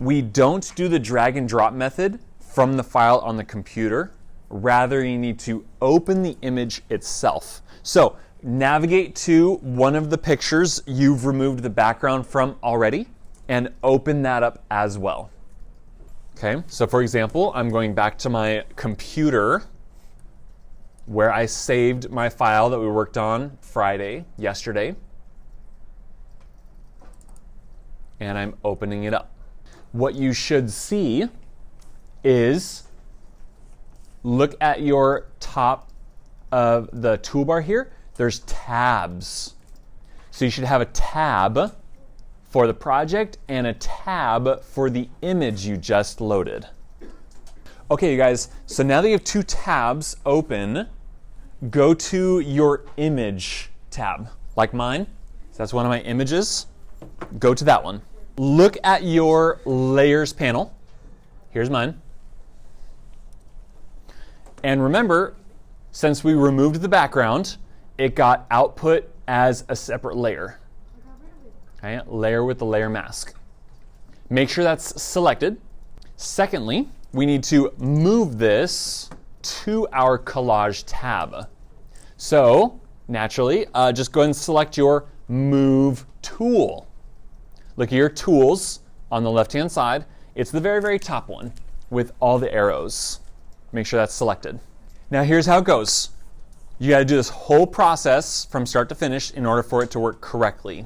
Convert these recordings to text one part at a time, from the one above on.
we don't do the drag and drop method from the file on the computer. Rather, you need to open the image itself. So navigate to one of the pictures you've removed the background from already and open that up as well. Okay, so for example, I'm going back to my computer where I saved my file that we worked on yesterday, and I'm opening it up. What you should see is, look at your top of the toolbar here. There's tabs. So you should have a tab for the project and a tab for the image you just loaded. Okay, you guys, so now that you have two tabs open, go to your image tab, like mine. So that's one of my images. Go to that one. Look at your layers panel. Here's mine. And remember, since we removed the background, it got output as a separate layer. Okay, layer with the layer mask. Make sure that's selected. Secondly, we need to move this to our collage tab. So naturally, just go ahead and select your move tool. Look at your tools on the left-hand side. It's the very, very top one with all the arrows. Make sure that's selected. Now here's how it goes. You got to do this whole process from start to finish in order for it to work correctly.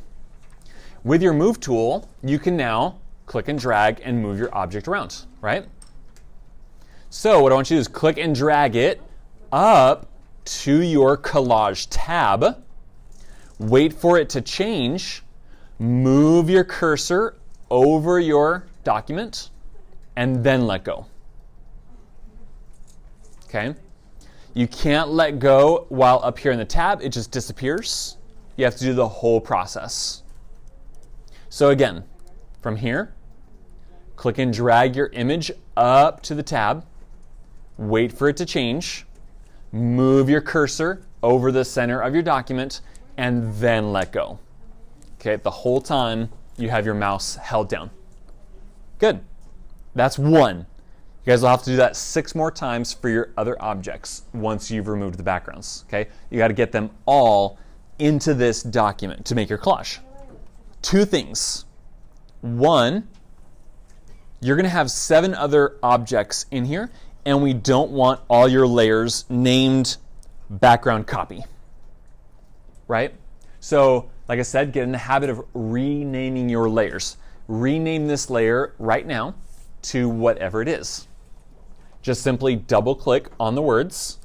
With your move tool, you can now click and drag and move your object around, right? So what I want you to do is click and drag it up to your collage tab. Wait for it to change. Move your cursor over your document and then let go. Okay? You can't let go while up here in the tab. It just disappears. You have to do the whole process. So again, from here, click and drag your image up to the tab. Wait for it to change. Move your cursor over the center of your document and then let go. Okay, the whole time you have your mouse held down. Good. That's one. You guys will have to do that 6 more times for your other objects once you've removed the backgrounds. Okay, you got to get them all into this document to make your collage. 2 things. 1, you're going to have 7 other objects in here, and we don't want all your layers named background copy. Right? So, like I said, get in the habit of renaming your layers. Rename this layer right now to whatever it is. Just simply double click on the words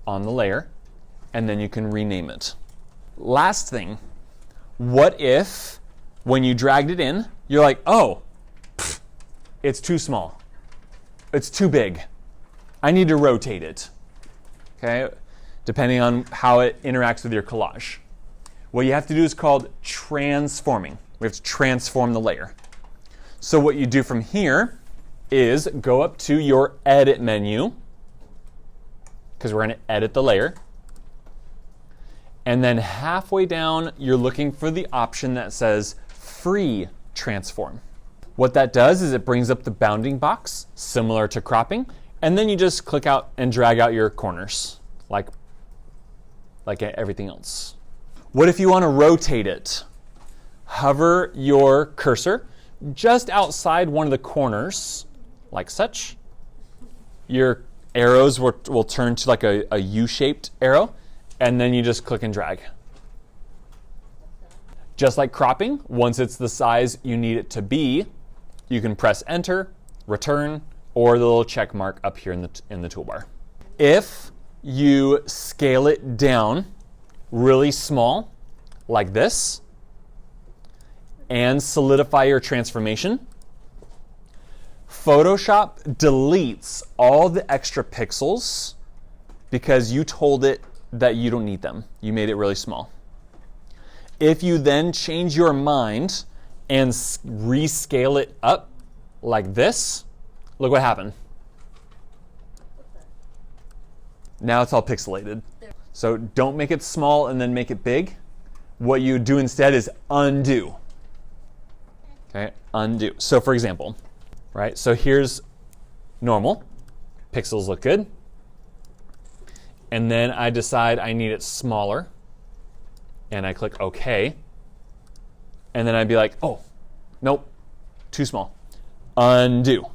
on the layer, and then you can rename it. Last thing, what if when you dragged it in, you're like, oh, it's too small. It's too big. I need to rotate it. Okay? Depending on how it interacts with your collage. What you have to do is called transforming. We have to transform the layer. So what you do from here is go up to your edit menu, because we're going to edit the layer. And then halfway down, you're looking for the option that says free transform. What that does is it brings up the bounding box, similar to cropping, and then you just click out and drag out your corners, like everything else. What if you want to rotate it? Hover your cursor just outside one of the corners, like such. Your arrows will turn to like a U-shaped arrow, and then you just click and drag. Just like cropping, once it's the size you need it to be, you can press enter, return, or the little check mark up here in the toolbar. If you scale it down really small, like this, and solidify your transformation, Photoshop deletes all the extra pixels because you told it that you don't need them. You made it really small. If you then change your mind and rescale it up like this, look what happened. Now it's all pixelated. So don't make it small and then make it big. What you do instead is undo. Okay, undo. So for example, right? So here's normal. Pixels look good. And then I decide I need it smaller. And I click OK. And then I'd be like, oh, nope, too small. Undo.